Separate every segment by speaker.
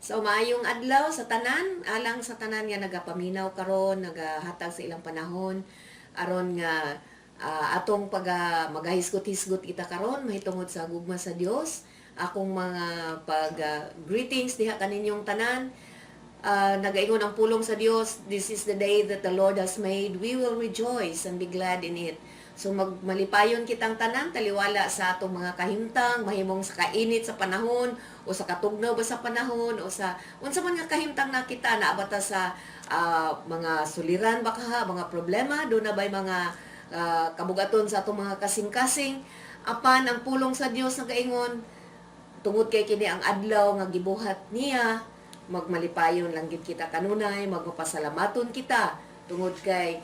Speaker 1: So maayong adlaw sa tanan, alang sa tanan nga nagapaminaw karon, nagahatag sa ilang panahon aron nga atong pag magahisgot-hisgot kita karon mahitungod sa gugma sa Dios. Akong mga pag greetings diha kaninyong tanan. Nagaingon ang pulong sa Dios, this is the day that the Lord has made. We will rejoice and be glad in it. So magmalipayon kitang tanan taliwala sa atong mga kahimtang mahimong sa kainit sa panahon o sa katugnaw ba sa panahon o sa unsa man nga kahimtang nakita na abata sa mga suliran baka mga problema do na bay mga kabugaton sa atong mga kasing-kasing apan ang pulong sa Dios nagaingon tungod kay kini ang adlaw nga gibuhat niya magmalipayon lang gid kita kanunay magpasalamaton kita tungod kay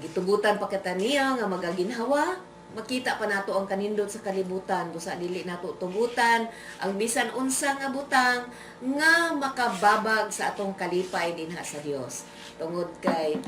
Speaker 1: gitugutan pa kita niya nga magaginhawa makita pa nato ang kanindot sa kalibutan busa dili nato tugutan ang bisan unsa nga butang nga makababag sa atong kalipay dinha sa Dios tungod kay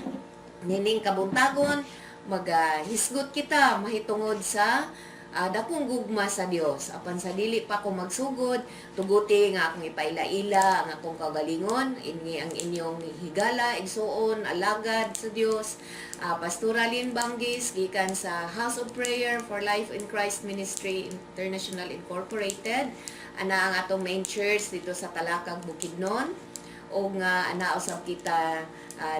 Speaker 1: nining kabuntagon magahisgot kita mahitungod sa dakong gugma sa Dios. Apan sa dili pa ko magsugod, tuguti nga akong ipaila-ila ang akong kagalingon, ini ang inyong higala, igsuon, alagad sa Dios. Pastora Lynn Banggis, gikan sa House of Prayer for Life in Christ Ministry International Incorporated. Ana ang atong main church dito sa Talakag, Bukidnon. O nga ana usab kita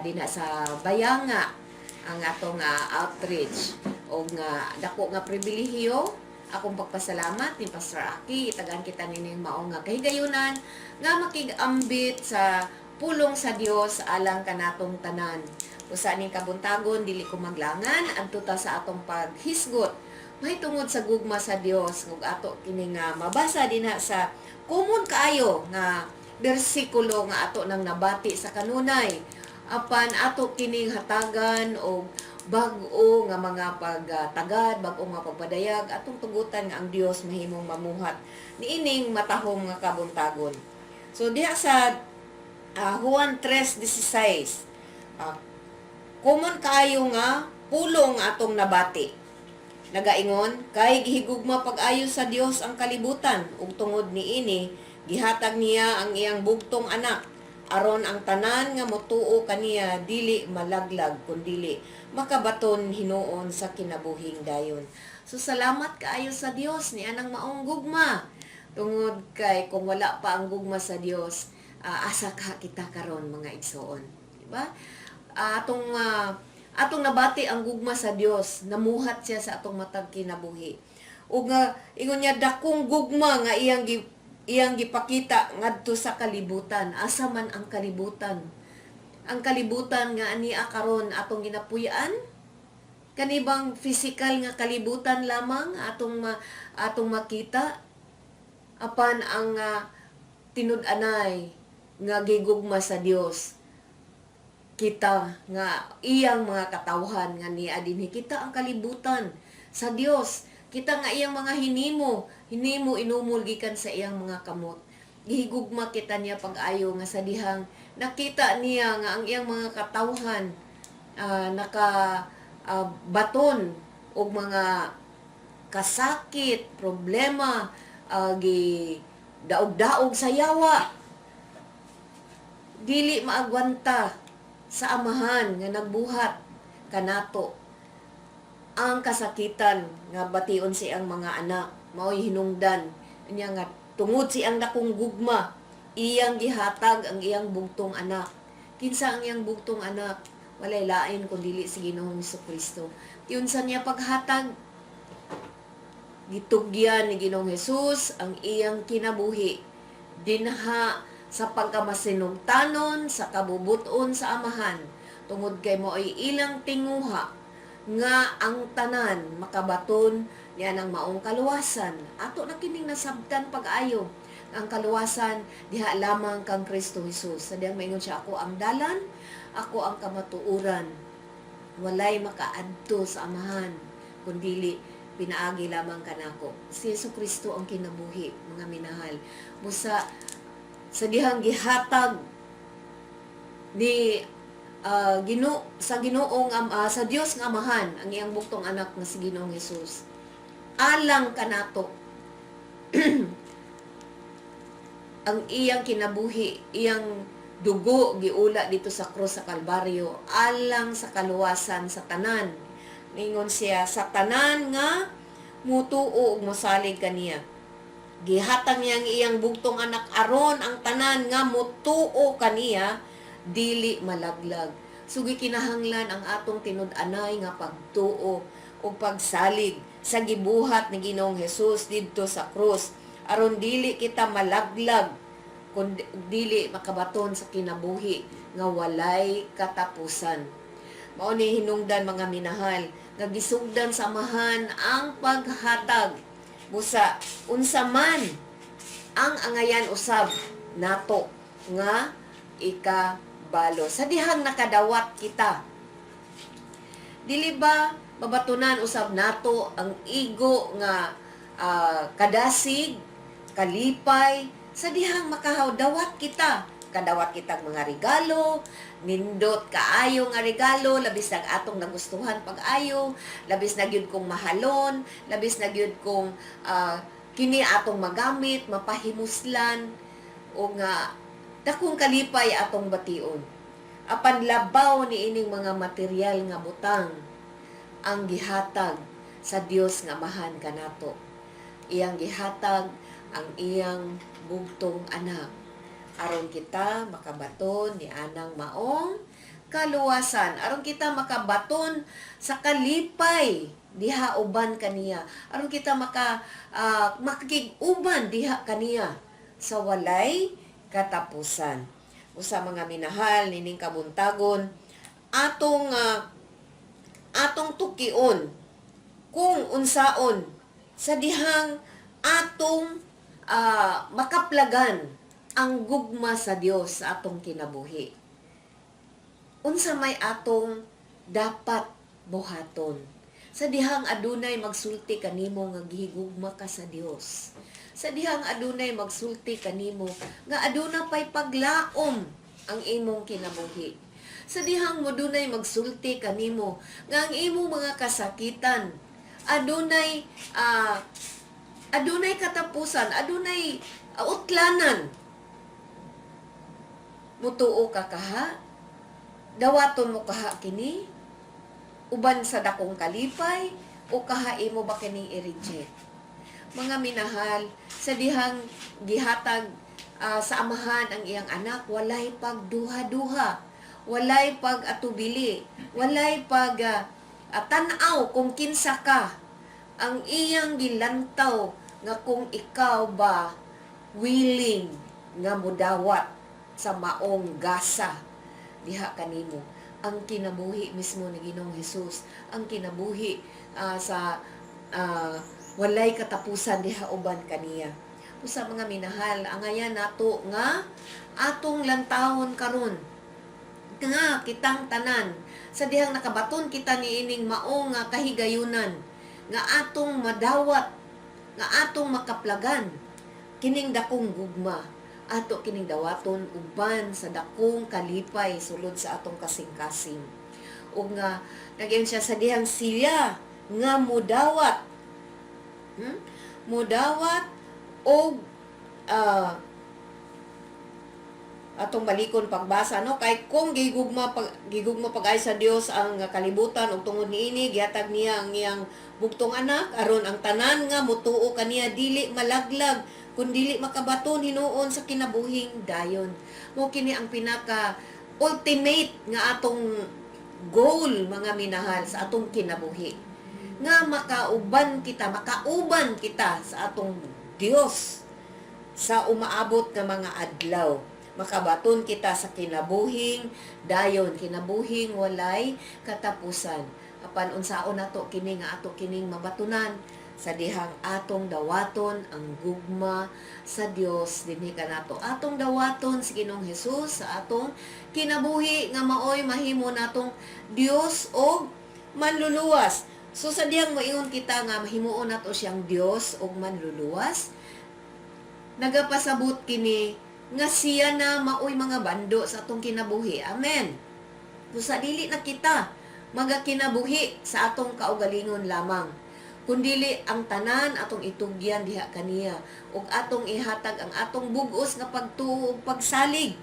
Speaker 1: dinha sa Bayanga ang atong outreach o nga dako nga pribilehiyo akong pagpasalamat ni Pastor Aki itagan kita nining mao nga kahigayunan nga makigambit sa pulong sa Dios alang kanatong tanan usa ning kabuntagon dili ko maglangan adto ta sa atong paghisgot mahitungod sa gugma sa Dios ug ato kini nga mabasa dinha sa common kaayo nga bersikulo nga ato nang nabati sa kanunay apan ato kining hatagan o bag-o nga mga pagtagad, bag-o nga pagpadayag atong tugutan nga ang Dios mahimong mamuhat niining matahom nga kabuntagon. So diha sa Juan 3:16 common kaayo nga pulong atong nabati. Nagaingon kay gihigugma pag-ayo sa Dios ang kalibutan ug tungod niini gihatag niya ang iyang bugtong anak aron ang tanan nga motuo kaniya dili malaglag kundili makabaton hinuon sa kinabuhing dayon. So salamat kaayo sa Dios ni anang maong gugma. Tungod kay kung wala pa ang gugma sa Dios, asa ka kita karon mga igsoon, di ba? Atong nabati ang gugma sa Dios, namuhat siya sa atong matag kinabuhi. Ug ingon niya dakong gugma nga iyang gipakita ngadto sa kalibutan. Asa man ang kalibutan? Ang kalibutan nga ania karon atong ginapuy-an kanibang physical nga kalibutan lamang atong makita apan ang tinud-anay nga gigugma sa Dios kita nga iyang mga katawhan nga niya dinhi kita ang kalibutan sa Dios kita nga iyang mga hinimo inumol gikan sa iyang mga kamot gihigugma kita niya pag-ayo nga sa dihang nakita niya nga ang iyang mga katawhan baton og mga kasakit problema gi daog-daog sa yawa dili maagwanta sa amahan nga nagbuhat kanato ang kasakitan nga bation siyang mga anak mao'y hinungdan niya nga tungod siyang dakong gugma iyang gihatag ang iyang bugtong anak kinsa ang iyang bugtong anak walay lain kun dili si Ginoong Jesucristo unsa niya paghatag gitugyan ni Ginoong Hesus ang iyang kinabuhi dinha sa pagkamasinugtanon sa kabubuton sa amahan tungod kay mo'y ilang tinguha nga ang tanan makabaton niya ng maong kaluwasan ato na kining nasabtan pag-ayo ang kaluwasan diha lamang kang Kristo Jesus sa diyang maingon siya ako ang dalan ako ang kamatuuran walay makaadto sa amahan kundili pinaagi lamang kanako si Jesucristo ang kinabuhi mga minahal busa sa dihang gihatag ni Ginoong sa Dios nga amahan ang iyang bugtong anak nga si Ginoong Hesus alang kanato ang iyang kinabuhi, iyang dugo giula dito sa krus sa Kalbaryo alang sa kaluwasan sa tanan. Ningon siya sa tanan nga mutuo ug mosalig kaniya. Gihatag niya ang iyang bugtong anak aron ang tanan nga mutuo kaniya dili malaglag. So gikinahanglan ang atong tinud-anay nga pagtuo o pagsalig sa gibuhat ni Ginoong Hesus didto sa krus aron dili kita malaglag kun dili makabaton sa kinabuhi nga walay katapusan. Mao ni hinungdan mga minahal nga gisugdan sa amahan ang paghatag busa unsa man ang angayan usab nato nga ikabalo sa dihang nakadawat kita. Dili ba babatunan usab nato ang igo nga kadasig, kalipay sa dihang makahawdawat kita. Kadawat kitag mga regalo, nindot kaayo nga regalo, labis nag atong nagustuhan pag-ayo, labis na gyud kong mahalon, labis na gyud kong kini atong magamit, mapahimuslan o nga dakong kalipay atong bation. Apan labaw ni ining mga material nga butang ang gihatag sa Dios nga amahan kanato. Iyang gihatag ang iyang bugtong anak aron kita makabaton ni anang maong kaluwasan, aron kita makabaton sa kalipay diha uban kaniya, aron kita makikig-uban diha kaniya sa walay katapusan. Usa mga minahal nining kabuntagon atong tukion kung unsaon sa dihang atong makaplagan ang gugma sa Dios sa atong kinabuhi. Unsa may atong dapat buhaton sa dihang adunay magsulti kanimo nga gihigugma ka sa Dios. Sa dihang adunay magsulti kanimo nga aduna pay paglaom ang imong kinabuhi. Sa dihang modunay magsulti kanimo nga ang imong mga kasakitan adunay katapusan, adunay utlanan. Mutuo ka kaha, dawaton mo kaha kini, uban sa dakong kalipay, o kaha imo ba kini i-reject. Mga minahal, sa dihang gihatag sa amahan ang iyang anak, walay pagduha-duha, walay pag-atubili, walay tanaw kung kinsa ka, ang iyang gilantaw nga kung ikaw ba willing nga mudawat sa maong gasa diha kanimo. Ang kinabuhi mismo ni Ginoong Hesus, ang kinabuhi sa walay katapusan diha uban kaniya. Usa mga minahal, angayan nato nga atong lantawon karon nga kitang tanan sa dihang nakabaton kita niining maong kahigayunan nga atong madawat, nga atong makaplagan kining dakong gugma, ato kining dawaton uban sa dakong kalipay sulod sa atong kasing-kasing. O nga nagyan siya sa dihang siya nga mudawat o atong balikon pagbasa no, kay kung gigugma pag-ay sa Dios ang kalibutan ug tungod niini gihatag niya ang iyang bugtong anak aron ang tanan nga mutuo kaniya dili malaglag kun dili makabaton hinuon sa kinabuhing dayon. Mo kini ang pinaka ultimate nga atong goal mga minahal sa atong kinabuhi, nga makauban kita sa atong Dios sa umaabot nga mga adlaw. Makabaton kita sa kinabuhing dayon, kinabuhing walay katapusan. Apan unsaon nato kini nga ato kining mabatunan sa dihang atong dawaton ang gugma sa Dios dinhi kanato. Atong dawaton si Ginoong Hesus sa atong kinabuhi nga maoy mahimo natong Dios og manluluwas. So sa dihang moingon kita nga mahimuon nato siyang Dios og manluluwas, nagapasabot kini nga siya na maoy mga bando sa atong kinabuhi. Amen. So sa dili na kita magakinabuhi sa atong kaugalingon lamang, kundili ang tanan atong itugyan diha kaniya ug atong ihatag ang atong bug-os nga pagtuo ug pagsalig.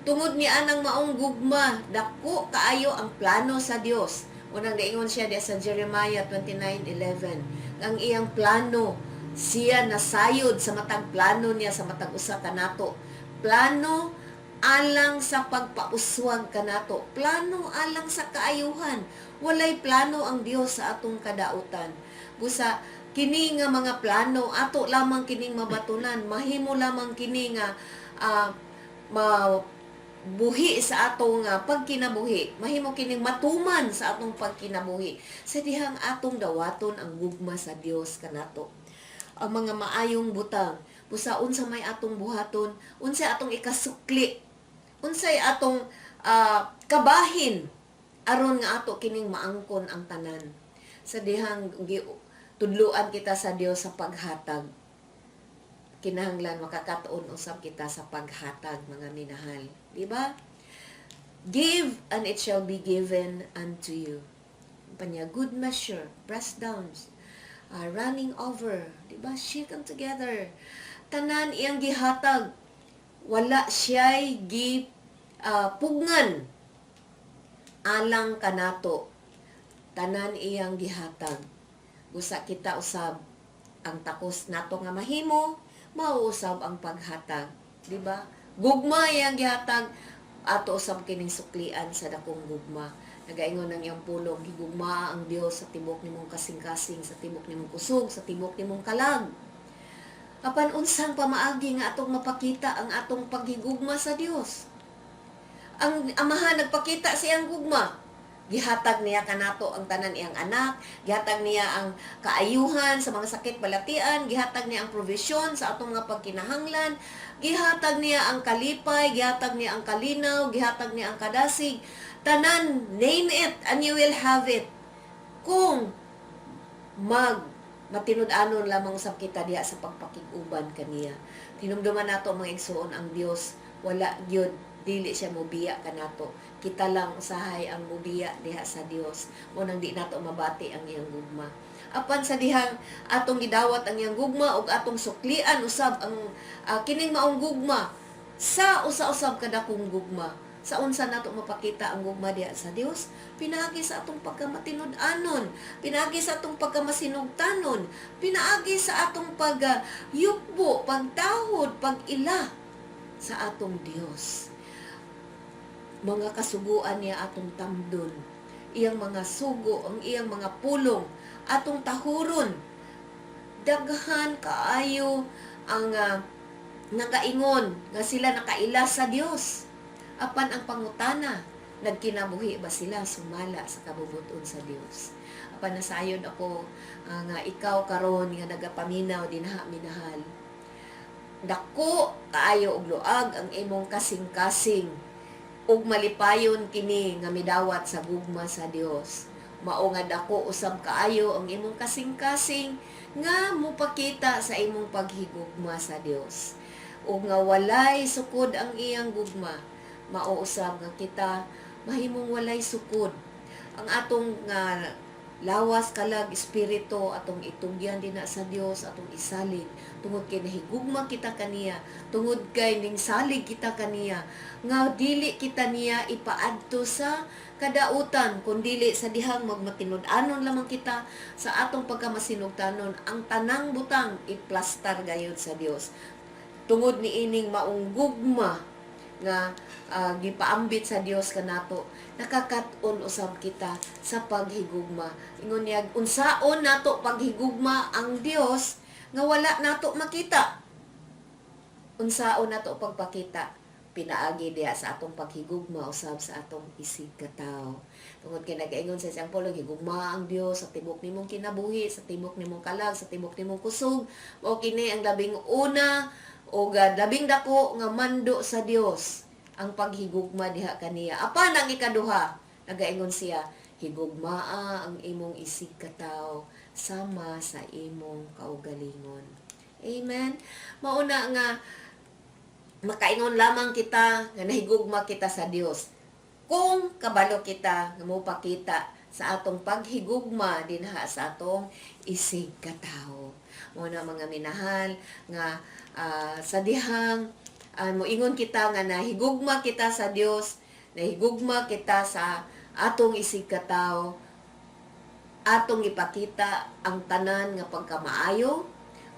Speaker 1: Tungod ni anang maong gugma, dako kaayo ang plano sa Dios. Unang naingon siya diya sa Jeremiah 29:11. Ang iyang plano, siya nasayod sa matag plano niya sa matag usa kanato. Plano alang sa pagpauswag kanato. Plano alang sa kaayuhan. Walay plano ang Dios sa atong kadautan. Busa kini nga mga plano ato lamang kining mabatunan, mahimo lamang kini nga buhi sa atong pagkinabuhi. Mahimo kining matuman sa atong pagkinabuhi. Sa dihang atong dawaton ang gugma sa Dios kanato. Ang mga maayong butang, busa unsa may atong buhaton, unsay atong ikasukli, unsay atong kabahin aron nga ato kining maangkon ang tanan. Sa dihang tudluan kita sa Dios sa paghatag, kinahanglan makakatuon usab kita sa paghatag, mga minahal. Diba? Give and it shall be given unto you. Panya, good measure, pressed down, running over. Diba? Shaken together. Tanan iyang gihatag. Wala siya'y pugnan alang kanato. Tanan iyang gihatag. Gusa kita usab ang takos nato nga mahimo, mauusab ang paghatag, di ba? Gugma yang gihatag ato usab kining suklian sa dakong gugma. Nagaingon ang iyang pulong, gigugma ang Dios sa tibok nimong kasing-kasing, sa tibok nimong kusog, sa tibok nimong kalag. Apan unsang pamaagi nga atong mapakita ang atong paghigugma sa Dios. Ang amahan nagpakita siyang gugma. Gihatag niya kanato ang tanan iyang anak, gihatag niya ang kaayuhan sa mga sakit balatian, gihatag niya ang provision sa atong mga pagkinahanglan, gihatag niya ang kalipay, gihatag niya ang kalinaw, gihatag niya ang kadasig. Tanan, name it and you will have it. Kung matinud-anon lamang usab kita diha sa pagpakig-uban kaniya. Tinumduman nato mga igsoon ang Dios, wala gyud dili siya mobiya kanato. Kita lang usahay ang mobiya diha sa Dios. Munang di nato mabati ang iyang gugma. Apan sa dihang atong gidawat ang iyang gugma ug atong suklian usab ang kining maong gugma sa usa-usab kadakong gugma. Sa unsa nato mapakita ang gugma diha sa Dios? Pinaagi sa atong pagkamatinud-anon, pinaagi sa atong pagkamasinugtanon, pinaagi sa atong pagyukbo, pagtahod, pag-ila sa atong Dios. Mga kasuguan niya atong tamdon, iyang mga sugo, ang iyang mga pulong, atong tahuron. Daghan kaayo ang nakaingon nga sila nakaila sa Dios. Apan ang pangutana, nagkinabuhi ba sila sumala sa kabubuton sa Dios? Apan nasayod ako nga ikaw karon nga nagapaminaw dinha minahal. Dako kaayo og luag ang imong kasing-kasing ug malipayon kini nga midawat sa gugma sa Dios. Mao nga dako usab kaayo ang imong kasing-kasing nga mopakita sa imong paghigugma sa Dios. Ug nga walay sukod ang iyang gugma, mao usab nga kita mahimong walay sukod. Ang atong lawas kalag espiritu atong itugyan dinha sa Dios, atong isalig tungod kay nahigugma kita kaniya, tungod kay ning salig kita kaniya, nga dili kita niya ipaadto sa kadautan kundili sa dihang magmatinud-anon lamang kita sa atong pagkamasinugtanon ang tanang butang iplastar gayud sa Dios. Tungod ni ining maong gugma nga gipaambit sa Dios kanato, nakakat-on usab kita sa paghigugma. Ingon niya, unsaon nato paghigugma ang Dios nga wala nato makita. Unsaon nato pagpakita? Pinaagi diha sa atong paghigugma usab sa atong isig katawo. Tungod kay nagaingon sa isang pulong, higugma ang Dios sa tibok nimong kinabuhi, sa tibok nimong kalag, sa tibok nimong kusog. Mao kini ang labing una o labing dako nga mando sa Dios ang paghigugma diha kaniya. Apan ang ikaduha, nagaingon siya, higugmaa ang imong isig katawo sama sa imong kaugalingon. Amen. Mauna nga makaingon lamang kita nga nahigugma kita sa Dios kung kabalo kita nga mopakita sa atong paghigugma dinha sa atong isig katawo. Mo na mga minahal nga sa dihang moingon kita nga nahigugma kita sa Dios, nahigugma kita sa atong isig katawo, atong ipakita ang tanan nga pagkamaayo,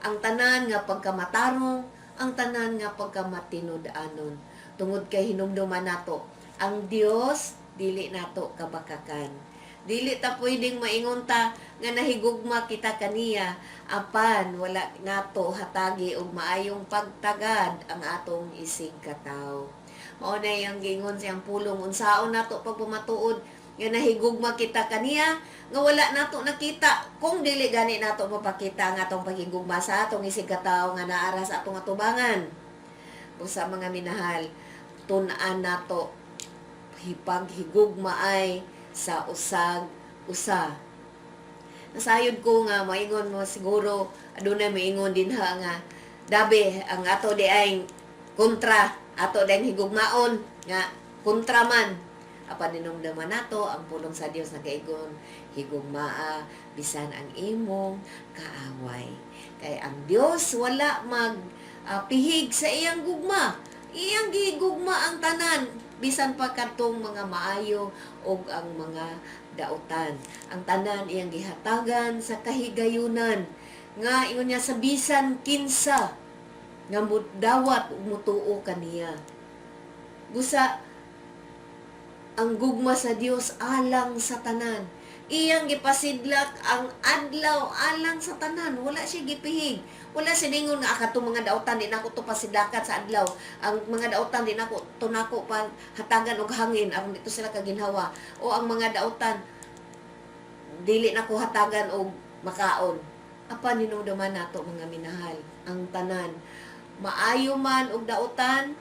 Speaker 1: ang tanan nga pagkamatarong, ang tanan nga pagkamatinud-anon. Tungod kay hinumduman nato, ang Dios dili nato kabakakan. Dili ta pwedeng maingon ta nga nahigugma kita kaniya apan wala nato hatagi og maayong pagtagad ang atong isig katawo. Mao na yang gingon siyang pulong unsaon nato pagpamatuod nga nahigugma kita kaniya nga wala nato nakita kung dili gani nato mapakita ang atong paghigugma sa atong isig katawo nga naara sa atong atubangan. Usa mga minahal, tun-an nato hipaghigugma ay sa usag-usa. Nasayod ko nga maingon mo siguro adunay maingon din ha nga dabe ang ato di ay kontra, ato din higugmaon nga kontra man. Apan dinumdaman nato ang pulong sa Dios na kaigon higugmaa bisan ang imong kaaway. Kay ang Dios wala mag pihig sa iyang gugma. Iyang gigugma ang tanan bisan pa kadtong mga maayo og ang mga dautan. Ang tanan iyang gihatagan sa kahigayunan nga ingon niya sa bisan kinsa nga mudawat ug mutuo kaniya. Busa ang gugma sa Dios alang sa tanan. Iyang gipasidlak ang adlaw alang sa tanan. Wala siya gipihig. Wala siya ningon nga akatong mga dautan di nako to pasidlakat sa adlaw. Ang mga dautan di nako to nako pa hatagan og hangin aron dito sila kaginhawa. O ang mga dautan dili nako hatagan og makaon. Apa ninumduman nato mga minahal ang tanan. Maayo man og dautan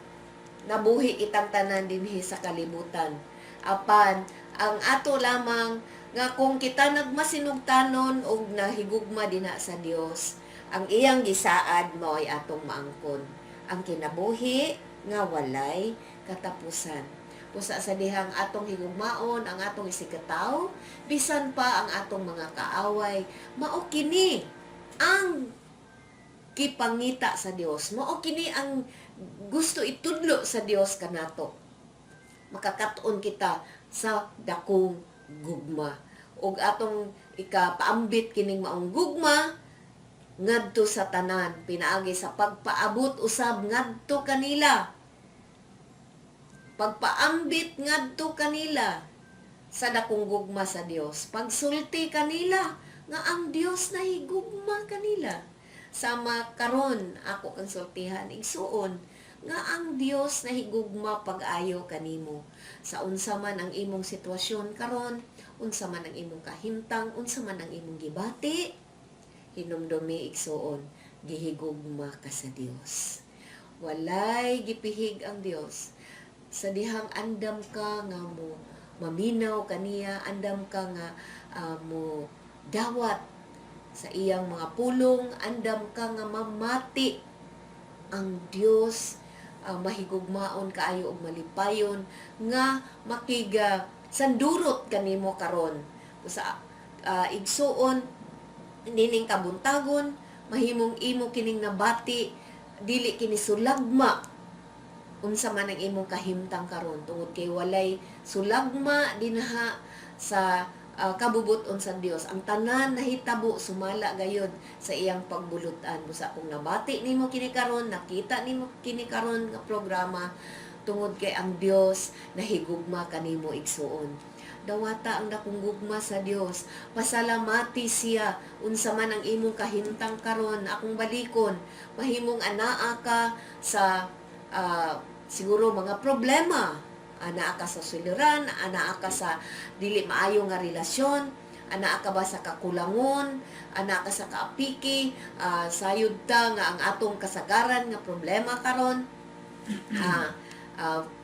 Speaker 1: nabuhi itang tanan dinhi sa kalibutan. Apan ang ato lamang nga kung kita nagmasinugtanon og nahigugma dinha sa Dios, ang iyang gisaad mao ay atong maangkon ang kinabuhi nga walay katapusan. Pusa sa dihang atong higugmaon ang atong isig katawo, bisan pa ang atong mga kaaway, mao kini ang kipangita sa Dios. Mao kini ang gusto itudlo sa Dios kanato. Makakatuon kita sa dakong gugma. Og atong ikapaambit kining maong gugma ngadto sa tanan, pinaagi sa pagpaabot usab ngadto kanila. Pagpaambit ngadto kanila sa dakong gugma sa Dios. Pagsulti kanila nga ang Dios nahigugma kanila. Sama karon ako konsultihan igsuon nga ang Dios nahigugma pag-ayo kanimo sa unsa man ang imong sitwasyon karon, unsa man ang imong kahimtang, unsa man ang imong gibati, hinumdumi igsuon gihigugma ka sa Dios. Walay gipihig ang Dios sa dihang andam ka nga mo maminaw kaniya, andam ka nga mo dawat sa iyang mga pulong, andam ka nga mamati ang Dios mahigugmaon kaayo og malipayon nga makiga sandurot kanimo karon sa igsuon nining kabuntagon mahimong imo kining nabati dili kini sulagma unsa man ang imong kahimtang karon tungod kay walay sulagma dinha sa kabubuton sa Dios. Ang tanan nahitabo sumala gayud sa iyang pagbulutan. Busa kung nabati nimo kini karon, nakita nimo kini karon nga programa tungod kay ang Dios nahigugma kanimo igsuon. Dawata ang dakong gugma sa Dios. Pasalamati siya unsa man ang imong kahimtang karon. Akong balikon, mahimong anaa ka sa siguro mga problema, anaa ka sa suliran, anaa ka sa dili maayo nga relasyon, anaa ka ba sa kakulangon, anaa ka sa kaapiki, sayod ta nga ang atong kasagaran nga problema karon,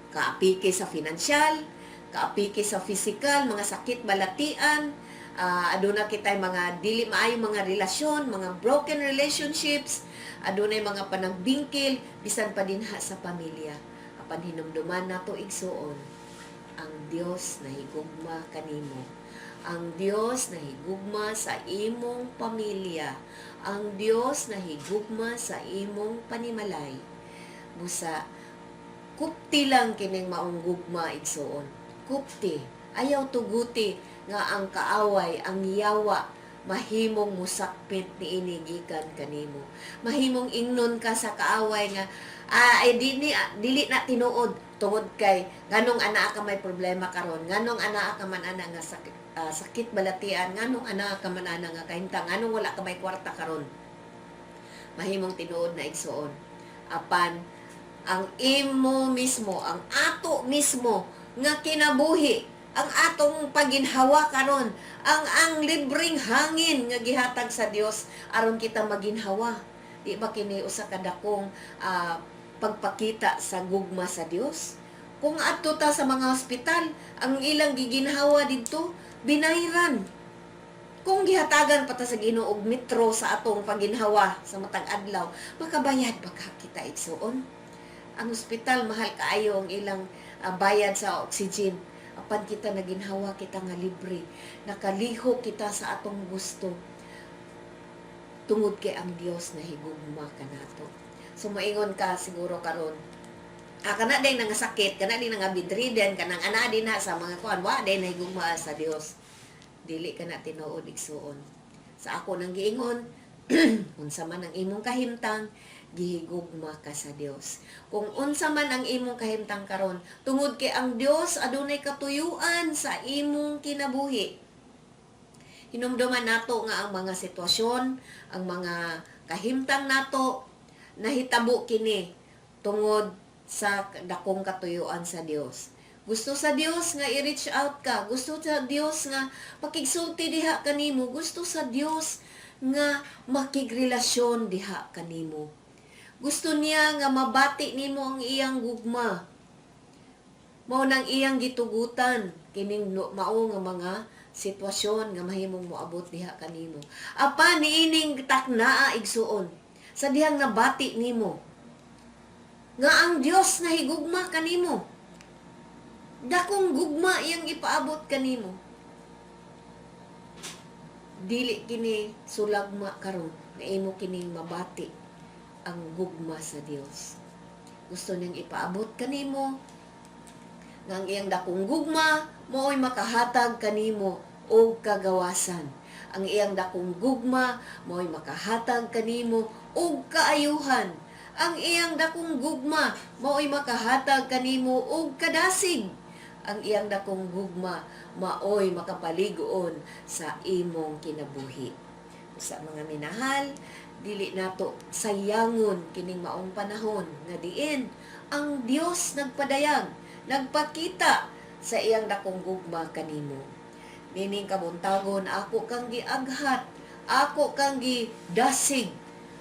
Speaker 1: kaapiki sa financial, kaapiki sa physical, mga sakit balatian, aduna kitay mga dili maayo mga relasyon, mga broken relationships, adunay mga panagbingkil bisan pa dinha sa pamilya. Apan hinumduman nato igsuon ang Dios nahigugma kanimo. Ang Dios na higugma sa imong pamilya. Ang Dios na higugma sa imong panimalay. Busa, kupti lang kining maong gugma igsuon. Kupti. Ayaw tuguti nga ang kaaway, ang yawa, mahimong musakpit ni inigikan kanimo. Mahimong ingnon ka sa kaaway nga ay dili na tinuod tungod kay nganong anaa ka may problema karon, nganong anaa ka man ana nga sakit balatian, nganong anaa ka man ana nga kahimtang, nganong wala ka may kwarta karon. Mahimong tinuod na igsuon. Apan ang imo mismo, ang ato mismo nga kinabuhi, ang atong paginhawa karon, ang libreng hangin nga gihatag sa Dios aron kita maginhawa. Di ba kini usa ka dakong pagpakita sa gugma sa Dios? Kung adto ta sa mga ospital, ang ilang giginhawa didto binayran. Kung gihatagan pa ta sa Ginoo og metro sa atong paginhawa sa matag adlaw, makabayad pa ka kita igsuon. Ang ospital mahal kaayo ang ilang bayad sa oxygen. Apan kita naginhawa kita nga libre, nakaliho kita sa atong gusto. Tungod kay ang Dios na higugma kanato. So moingon ka siguro karon, kana din nga sakit, kana din nga bedridden, kanang ana din na sa mga kuan, wa din higugma sa Dios. Dili ka na tinuod igsuon. Sa ako nang giingon, unsa man ang imong kahimtang, gihigugma ka sa Dios. Kung unsa man ang imong kahimtang karon, tungod kay ang Dios adunay katuyuan sa imong kinabuhi. Hinumduman nato nga ang mga sitwasyon, ang mga kahimtang nato nahitabo kini tungod sa dakong katuyuan sa Dios. Gusto sa Dios nga i-reach out ka. Gusto sa Dios nga makigsulti diha kanimo. Gusto sa Dios nga makigrelasyon diha kanimo. Gusto niya nga mabati nimo ang iyang gugma. Mao nang iyang gitugutan kining mao nga mga sitwasyon nga mahimong moabot diha kanimo. Apan niining taknaa igsuon sa dihang nabati nimo nga ang Dios na higugma kanimo. Dakong gugma iyang ipaabot kanimo. Dili kini sulagma karon nga imo kining mabati ang gugma sa Dios. Gusto niyang ipaabot kanimo nga ang iyang dakong gugma mooy makahatag kanimo og kagawasan. Ang iyang dakong gugma mooy makahatag kanimo og kaayuhan. Ang iyang dakong gugma mooy makahatag kanimo og kadasig. Ang iyang dakong gugma maoy makapaligoon sa imong kinabuhi. Sa mga minahal, dili nato sayangon kining maong panahon nga diin ang Dios nagpadayag, nagpakita sa iyang dakong gugma kanimo. Nining kabuntagon, ako kang giaghat, ako kang gidasig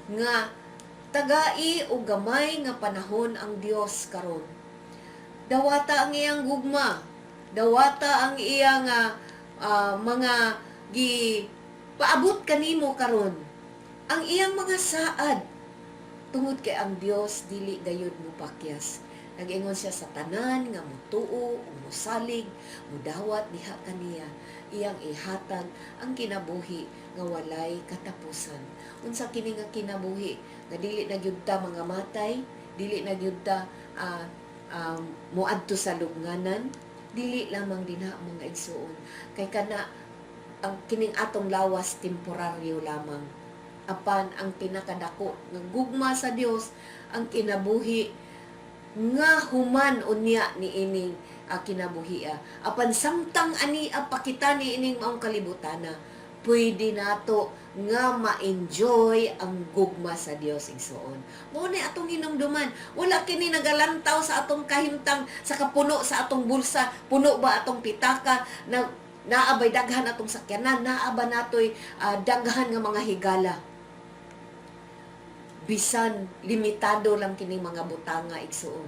Speaker 1: nga tagai o gamay nga panahon ang Dios karon. Dawata ang iyang gugma, dawata ang iyang mga paabot kanimo karon. Ang iyang mga saad tungod kay ang Dios dili gayud mo pakyas. Nag-ingon siya sa tanan nga mutuo o musalig, mudawat diha kaniya, iyang ihatag ang kinabuhi nga walay katapusan. Unsa kini nga kinabuhi nga dili na gyud ta mga matay, dili na gyud ta muadto sa lubnganan, dili lamang dinha mga igsuon. Kay kana ang kining atong lawas temporaryo lamang. Apan ang pinakadako nga gugma sa Dios ang kinabuhi nga human unya ni ining kinabuhi. Apan samtang ani pakita ni ining maong kalibutana, pwede nato nga ma-enjoy ang gugma sa Dios igsuon. Mao ni atong hinumduman. Wala kini nagalantaw sa atong kahimtang sa kapuno sa atong bulsa, puno ba atong pitaka na naabay daghan atong sakyanan, naaba natoy daghan nga mga higala. Bisan limitado lang kini mga butanga igsuon.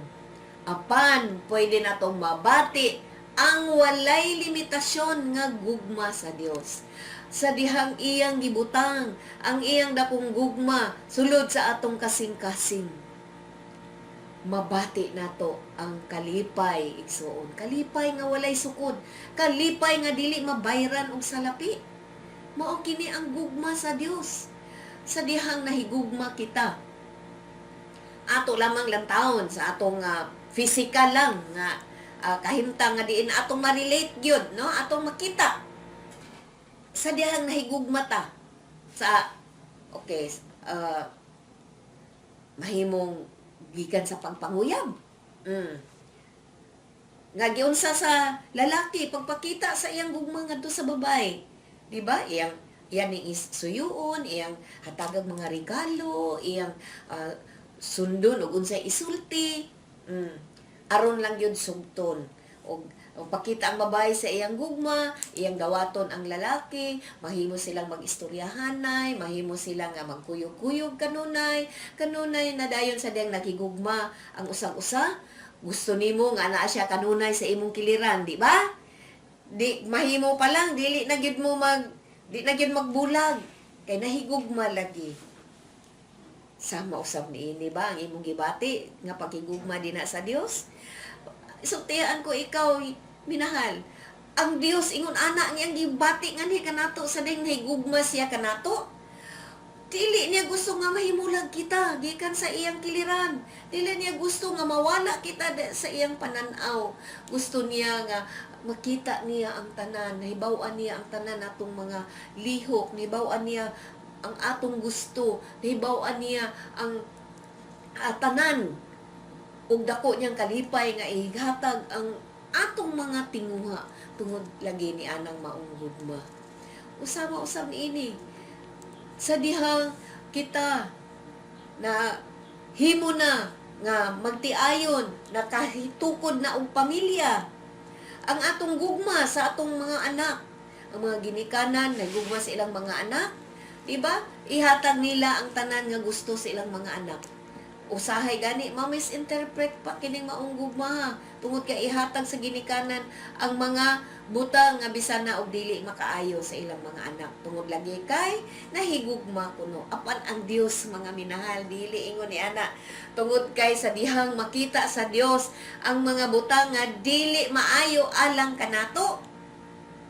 Speaker 1: Apan pwede natong mabati ang walay limitasyon nga gugma sa Dios. Sa dihang iyang gibutang, ang iyang dakong gugma sulod sa atong kasing-kasing. mabati nato ang kalipay igsuon. Kalipay nga walay sukod, kalipay nga dili mabayran og salapi. Mao kini ang gugma sa Dios. Sa dihang nahigugma kita, ato lamang lang taon sa atong physical lang nga kahimtang nga diin atong ma-relate gyud, no? Atong makita sa dihang nahigugma ta sa okay, mahimong gikan sa pagpanguyab. Nga giunsa sa lalaki pagpakita sa iyang gugma ngadto sa babae, di ba? Iyang ni suyuon, iyang hatagag mga regalo, iyang sundon og unsay isulti. Aron lang yun sugton. Og pakita ang babae sa iyang gugma, iyang gawaton ang lalaki, mahimo silang mag-istoryahanay, mahimo silang nga magkuyog-kuyog kanunay na dayon sa diyang nakigugma ang usang-usa. Gusto nimo nga naa siya kanunay sa imong kiliran, di ba? Di mahimo pa lang dili na gyud magbulag kay nahigugma lagi. Sama usab niini ba ang imong gibati nga pagigugma dinha sa Dios? Sultian ko ikaw minahal. Ang Dios ingon ana niyang gibati nganhi kanato sa ding nahigugma siya kanato. Dili niya gusto nga mahimulag kita gikan sa iyang kiliran. Dili niya gusto nga mawala kita sa iyang pananaw. Gusto niya nga makita niya ang tanan, nahibaw-an niya ang tanan natong mga lihok, nahibaw-an niya ang atong gusto, nahibaw-an niya ang tanan ug dako niyang kalipay nga ihatag ang atong mga tinguha tungod lagi ni anang maong gugma. Usama-usab niini sa dihang kita na himo na nga magtiayon na kahitukod na og pamilya ang atong gugma sa atong mga anak, ang mga ginikanan nagugma sa ilang mga anak, diba? Ihatag nila ang tanan nga gusto sa ilang mga anak. Usahay gani ma-misinterpret pa kining maong gugma tungod kay ihatag sa ginikanan ang mga butang nga bisan na og dili makaayo sa ilang mga anak tungod lagi kay nahigugma kuno. Apan ang Dios mga minahal dili ingon ni ana tungod kay sa dihang makita sa Dios ang mga butang nga dili maayo alang kanato,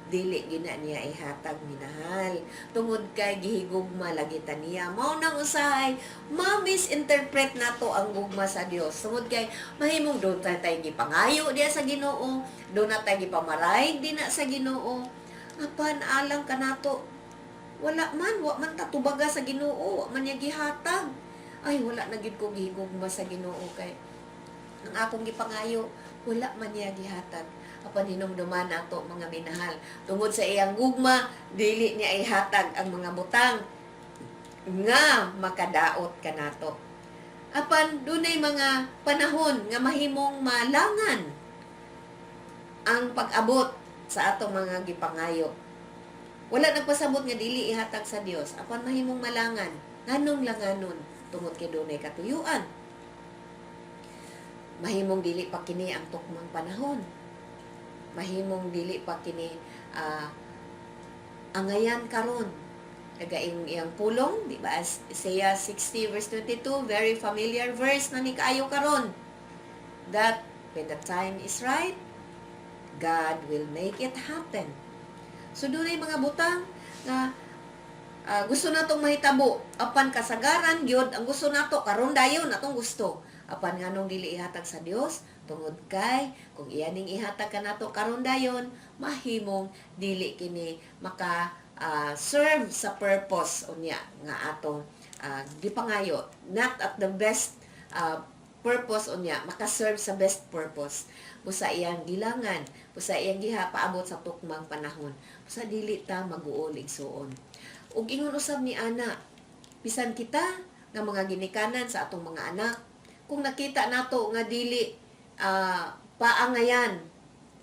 Speaker 1: dili gina niya ihatag minahal tungod kay gihigugma lagi ta niya. Mao nang usahay ma-misinterpret nato ang gugma sa Dios tungod kay mahimong doon tay gipangayo diya sa Ginoo, doon na tay gipamaray dinha sa Ginoo, apan alang kanato wala man tatubaga sa Ginoo, wa man niya gihatag. Ay wala na gid ko gihigugma sa Ginoo kay ang akong gipangayo wala man niya gihatag. Apan hinumduman nato mga minahal tungod sa iyang gugma dili niya ihatag ang mga butang nga makadaot kanato. Apan dunay mga panahon nga mahimong malangan ang pag-abot sa atong mga gipangayo. Wala nagpasabot nga dili ihatag sa Dios, apan mahimong malangan nganong langanon tungod kay dunay katuyuan. Mahimong dili pa kini ang tukmang panahon. Mahimong dili pa kini angayan karon. Nagaing iyang pulong, di ba? Isaiah 60 verse 22, very familiar verse na ni kaayo karon. That when the time is right, God will make it happen. So dunay mga butang nga gusto natong mahitabo, apan kasagaran gyud ang gusto nato karon dayon atong gusto. Apan nganong dili ihatag sa Dios tungod kay kung iyaning ihatag kanato karon dayon mahimong dili kini maka serve sa purpose unya nga atong gipangayo, not at the best purpose unya maka-serve sa best purpose busa iyang gilangan, busa iyang gihapaabot sa tukmang panahon, busa dili ta maguol igsuon. Ug ingon usab ni ana bisan kita nga mga ginikanan sa atong mga anak, kung nakita nato nga dili paangayan,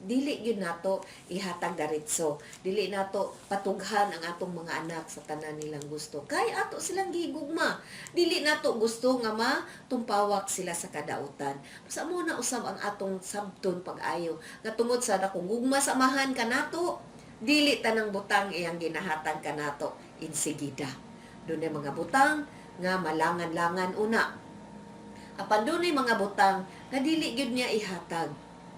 Speaker 1: dili gyud nato ihatag diretso, dili nato patughan ang atong mga anak sa tanan nilang gusto kay ato silang gigugma, dili nato gusto nga matumpawak sila sa kadautan. Sa mo na usab ang atong sabton pag-ayo nga tungod sa dakong gugma samahan kanato, dili tanang butang iyang ginahatag kanato insigida. Dunay mga butang nga malangan-langan una. Apan dunay mga butang nga dili gyud niya ihatag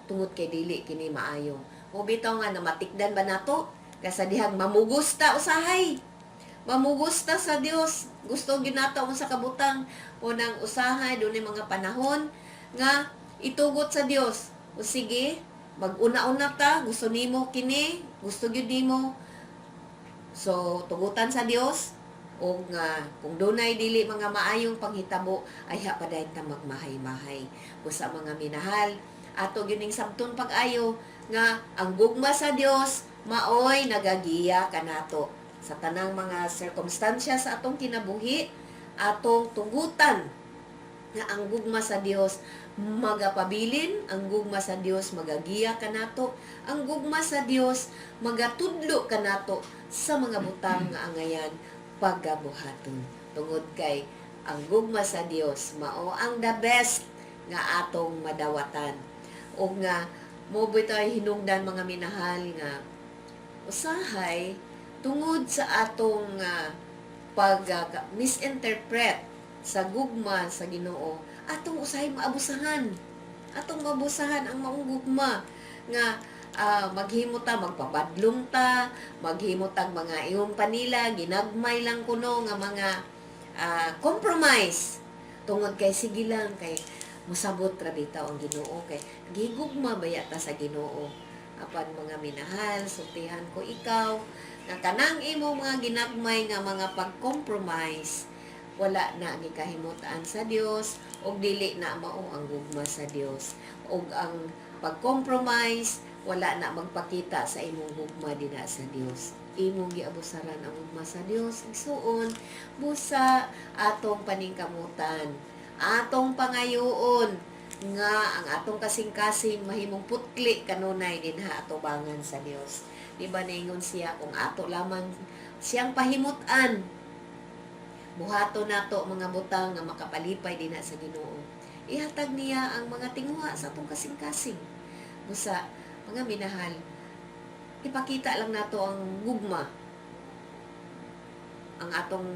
Speaker 1: tungod kay dili kini maayo. Mo bitaw nga namatikdan ba nato? Kasa dihang mamugusta usahay. Mamugusta sa Dios. Gusto gyud nato sa kabutang unang usahay dunay mga panahon nga itugot sa Dios. O sige, mag-una-una ta, gusto nimo kini, gusto gyud nimo. So tugutan sa Dios o nga kung dunay dili mga maayong panghitabo ay hapaday ta magmahay-mahay. Busa mga minahal, ato gining sabton pag-ayo nga ang gugma sa Dios maoy nagagiya kanato sa tanang mga sirkumstansya sa atong kinabuhi, atong tugutan nga ang gugma sa Dios magapabilin, ang gugma sa Dios magagiya kanato, ang gugma sa Dios magatudlo kanato sa mga butang nga angayan pagabuhaton. Tungod kay ang gugma sa Dios mao ang the best nga atong madawatan. O nga mo bitoy hinungdan mga minahal nga usahay tungod sa atong misinterpret sa gugma sa Ginoo, atong usahay maabusahan. Atong mabusahan ang maong gugma nga maghimo ta, magpabadlong ta, maghimo tag mga iyon panila, ginagmay lang kuno nga mga compromise. Tungod kay sige lang, kay musabot ra bitaw ang Ginoo, kay gigugma baya ta sa Ginoo. Apan mga minahal, sultihan ko ikaw, nga kanang imo mga ginagmay nga mga pag-compromise, wala na gikahimutaan sa Dios, og dili na mao ang gugma sa Dios. Og ang pag-compromise, wala na magpakita sa imong gugma dinha sa Dios. Imong giabusaran ang gugma sa Dios, igsuon busa atong paningkamutan, atong pangayoon nga ang atong kasing-kasing mahimong putli kanunay dinha atubangan sa Dios. Di ba naingon siya kung ato lamang siyang pahimutan, buhato nato mga butang nga makapalipay dinha sa Ginoo. Ihatag niya ang mga tinguha sa atong kasing-kasing. Busa mga minahal, ipakita lang nato ang gugma. Ang atong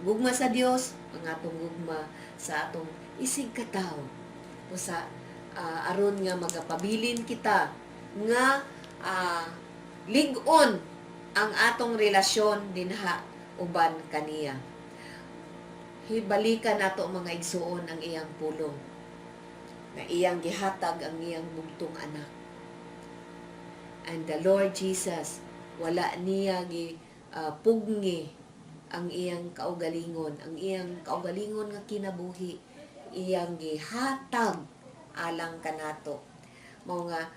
Speaker 1: gugma sa Dios, ang atong gugma sa atong isig katawo. Busa aron nga magapabilin kita nga lig-on ang atong relasyon dinha uban kaniya. Hibalikan nato mga igsuon ang iyang pulong na iyang gihatag ang iyang bugtong anak. And the Lord Jesus, wala niya pugni ang iyang kaugalingon, ang iyang kaugalingon nga kinabuhi, iyang gihatag alang kanato. Mao nga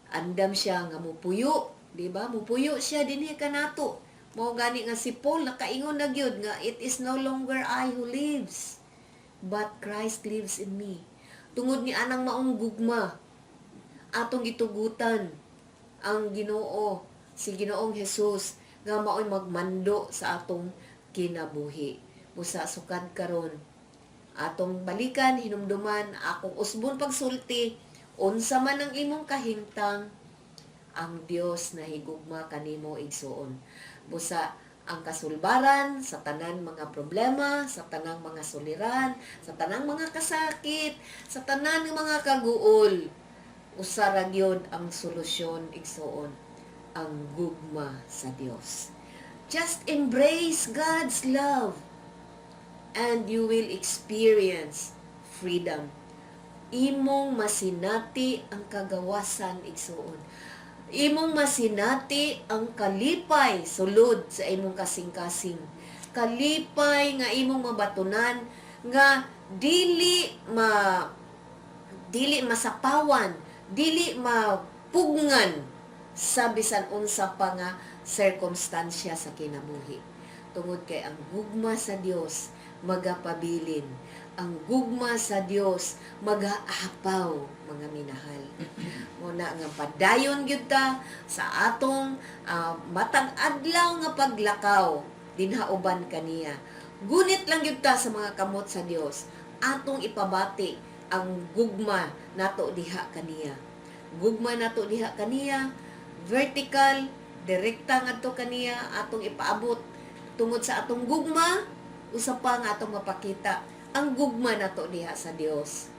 Speaker 1: andam siya nga mupuyo, di ba? Mupuyo siya dinhi kanato. Mao gani nga si Paul nakaingon na gyud nga it is no longer I who lives, but Christ lives in me. Tungod ni anang maong gugma, atong gitugutan ang Ginoo, si Ginoong Hesus nga maoy magmando sa atong kinabuhi. Busa sukad karon atong balikan hinumduman akong usbon pagsulti unsa man ang imong kahimtang, ang Dios na higugma kanimo igsuon. Busa ang kasulbaran sa tanang mga problema, sa tanang mga suliran, sa tanang mga kasakit, sa tanang mga kaguol, usara gyud ang solusyon igsuon, ang gugma sa Dios. Just embrace God's love and you will experience freedom. Imong masinati ang kagawasan igsuon. Imong masinati ang kalipay sulod sa imong kasing-kasing. Kalipay nga imong mabatunan nga dili masapawan, dili mapugngan sa bisan unsa pa nga sirkumstansya sa kinabuhi. Tungod kay ang gugma sa Dios magapabilin. Ang gugma sa Dios magaapaw, mga minahal. Muna nga padayon gyud ta sa atong matag adlaw nga paglakaw dinha uban kaniya. Gunit lang gyud ta sa mga kamot sa Dios. Atong ipabati ang gugma nato diha kaniya. Gugma nato diha kaniya, vertical, direkta ngadto kaniya atong ipaabot tungod sa atong gugma, usa pa nga atong mapakita ang gugma nato diha sa Dios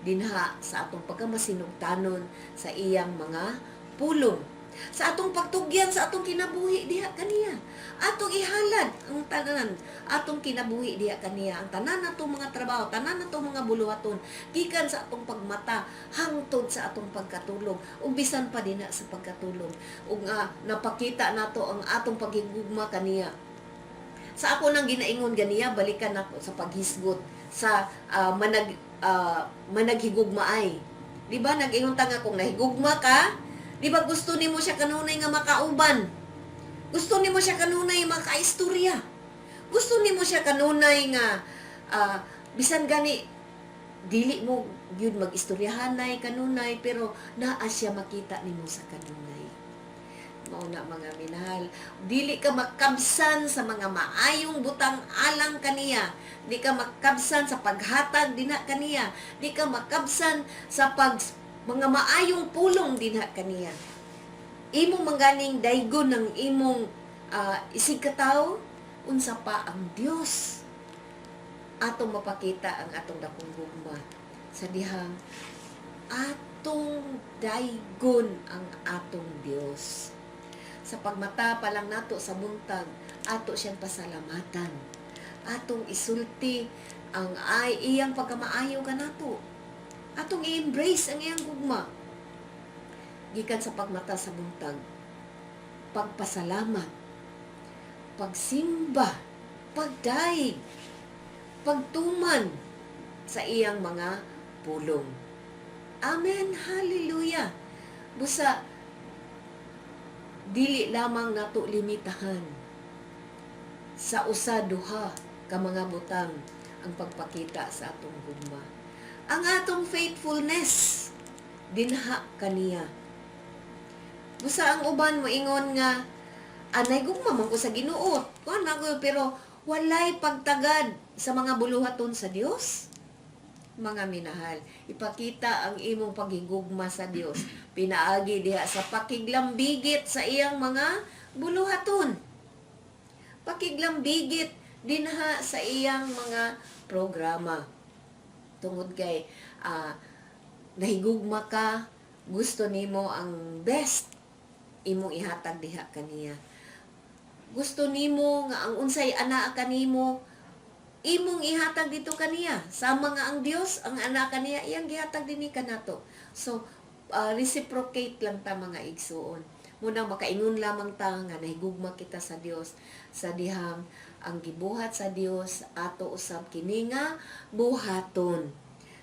Speaker 1: dinha sa atong pagkamasinugtanon sa iyang mga pulong, sa atong pagtugyan sa atong kinabuhi diha kaniya, atong ihalad ang tanan atong kinabuhi diha kaniya, ang tanan natong mga trabaho, tanan natong mga buluhaton gikan sa atong pagmata hangtod sa atong pagkatulog ug bisan pa dinha sa pagkatulog ug napakita nato ang atong paghigugma kaniya. Sa ako nang ginaingon ganiya, balikan nako sa paghisgot sa managhigugmaay. Di ba nag-ingon ta nga kung nahigugma ka, di ba gusto nimo siya kanunay nga makauban? Gusto nimo siya kanunay makaistorya. Gusto nimo siya kanunay nga bisan gani dili mo gyud mag-istoryahanay kanunay pero naa siya makita nimo sa kanunay. Mao na mga minahal, dili ka makabsan sa mga maayong butang alang kaniya, di ka makabsan sa paghatag dinha kaniya, di ka makabsan sa mga maayong pulong dinha kaniya. Imong mangganing daygon ng imong isig katawo, unsa pa ang Dios atong mapakita ang atong dakong gugma sa dihang atong daygon ang atong Dios. Sa pagmata pa lang nato sa buntag, ato siyang pasalamatan. Atong isulti ang iyang pagkamaayo kanato. Atong i-embrace ang iyang gugma. Gikan sa pagmata sa buntag, pagpasalamat, pagsimba, pagdaig, pagtuman sa iyang mga pulong. Amen. Hallelujah. Busa, dili lamang nato limitahan sa usa duha ka mga butang ang pagpakita sa atong gugma. Ang atong faithfulness dinha kaniya. Busa ang uban moingon nga anay gugma man ko sa Ginoo. Kuan ako pero walay pagtagad sa mga buluhaton sa Dios. Mga minahal, ipakita ang imong paghigugma sa Dios. Pinaagi diha sa pakiglambigit sa iyang mga buluhaton. Pakiglambigit dinha sa iyang mga programa. Tungod kay nahigugma ka, gusto nimo ang best, imong ihatag diha kaniya. Gusto nimo nga ang unsay anaa kanimo, imong ihatag dito kaniya. Sama nga ang Dios, ang anak kaniya, iyang gihatag dinhi kanato. So, reciprocate lang ta mga igsuon. Muna makaingon lamang ta nga nahigugma kita sa Dios sa dihang ang gibuhat sa Dios ato usab kini nga buhaton.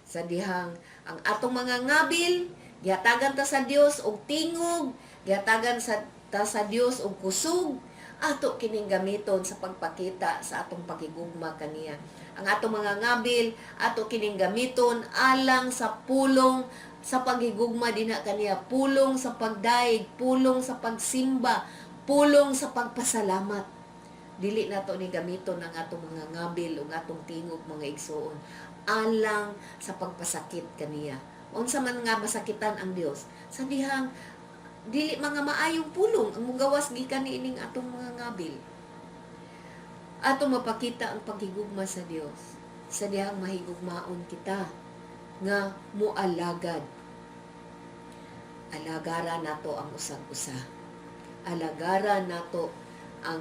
Speaker 1: Sa dihang ang atong mga ngabil gihatagan ta sa Dios og tingog, gihatagan ta sa Dios og kusog, ato kining gamiton sa pagpakita sa atong paghigugma kaniya. Ang atong mga ngabil ato kining gamiton alang sa pulong sa paghigugma dinha kaniya, pulong sa pagdaig, pulong sa pagsimba, pulong sa pagpasalamat. Dili nato ni gamiton ang atong mga ngabil ug atong tingog mga igsoon alang sa pagpasakit kaniya. Unsa man nga masakitan ang Dios sa dihang dili mga maayong pulong ang mugawas gikan niining atong mga ngabil. Atong mapakita ang paghigugma sa Dios sa dihang mahigugmaon kita nga mualagad. Alagara nato ang usag-usa. Alagara nato ang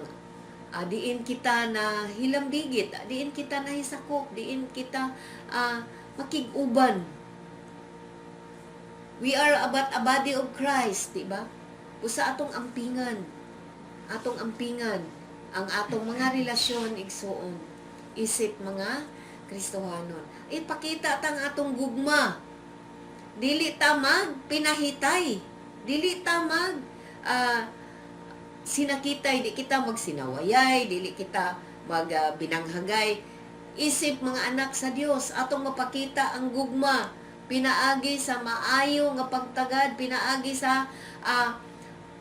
Speaker 1: diin kita na hilambigit, diin kita na hisakop, diin kita makig-uban. We are about a body of Christ, di ba? Usa atong ampingan. Atong ampingan ang atong mga relasyon igsuon. Isip mga Kristohanon. Ipakita tang atong gugma. Dili ta pinahitay. Dili ta sinakitay, di kita magsinawayay, dili kita binanghagay. Isip mga anak sa Dios, atong mapakita ang gugma, pinaagi sa maayo nga pagtagad, pinaagi sa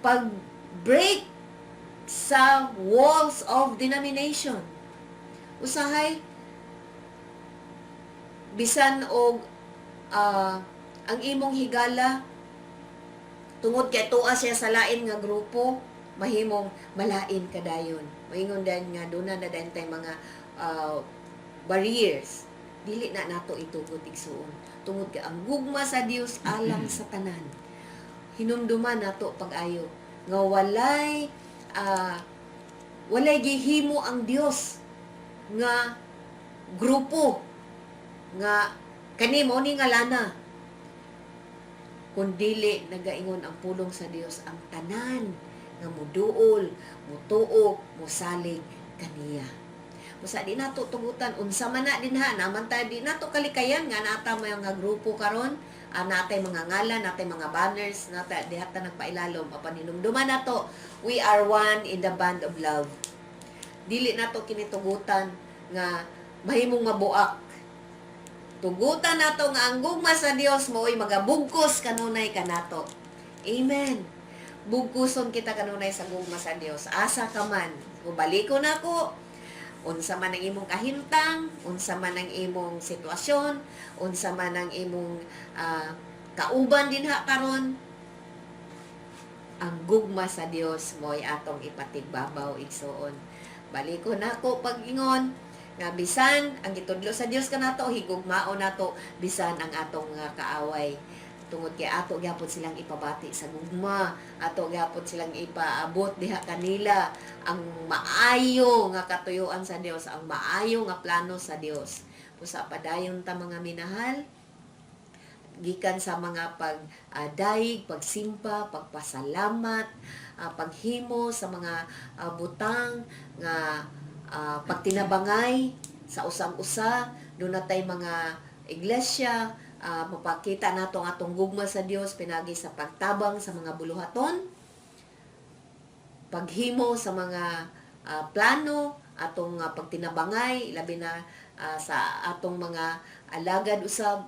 Speaker 1: pag-break sa walls of denomination. Usahay bisan og ang imong higala tungod kay tuwa siya sa lain nga grupo, mahimong malain kadayon. Moingon din nga doon na dayon tay mga barriers, dili na nato itugot igsuon. Tungod kay ang gugma sa Dios alang sa tanan. Hinumduman nato pag-ayo nga walay gihimo ang Dios nga grupo nga kani mo ni nga lana, kundili nagaingon ang pulong sa Dios ang tanan nga muduol, mutuo, musalig kaniya. Musa di nato tugutan unsa man na dinha naman tayo di nato kalikayan nga nata mga grupo karon, natay mga ngalan, natay mga banners, natay diha ta nagpailalom apan hinumduman nato we are one in the band of love. Dili nato kini tugutan nga mahimong mabuak. Tugutan nato nga ang gugma sa Dios mo'y magabugkos kanunay kanato. Amen. Bugkuson kita kanunay sa gugma sa Dios. Asa ka man, mubaliko na ko. Unsa man ang imong kahintang, unsa man ang imong sitwasyon, unsa man ang imong kauban dinha karon, ang gugma sa Dios mo'y atong ipatigbabaw igsuon. Baliko na ko pag-ingon nga bisan ang gitudlo sa Dios kanato higugmao nato bisan ang atong kaaway. Tungod kay ato gyapon silang ipabati sa gugma, ato gyapon silang ipaabot diha kanila ang maayo nga katuyoan sa Dios, ang maayo nga plano sa Dios. Pusa padayon ta mga minahal, gikan sa mga pagdaig, pagsimpa, pagpasalamat, paghimo sa mga butang nga pagtinabangay sa usang-usa, doon natay mga iglesia, mapakita nato ang atong gugma sa Dios pinagi sa pagtabang sa mga buluhaton, paghimo sa mga plano, atong pagtinabangay, labi na sa atong mga alagad usab,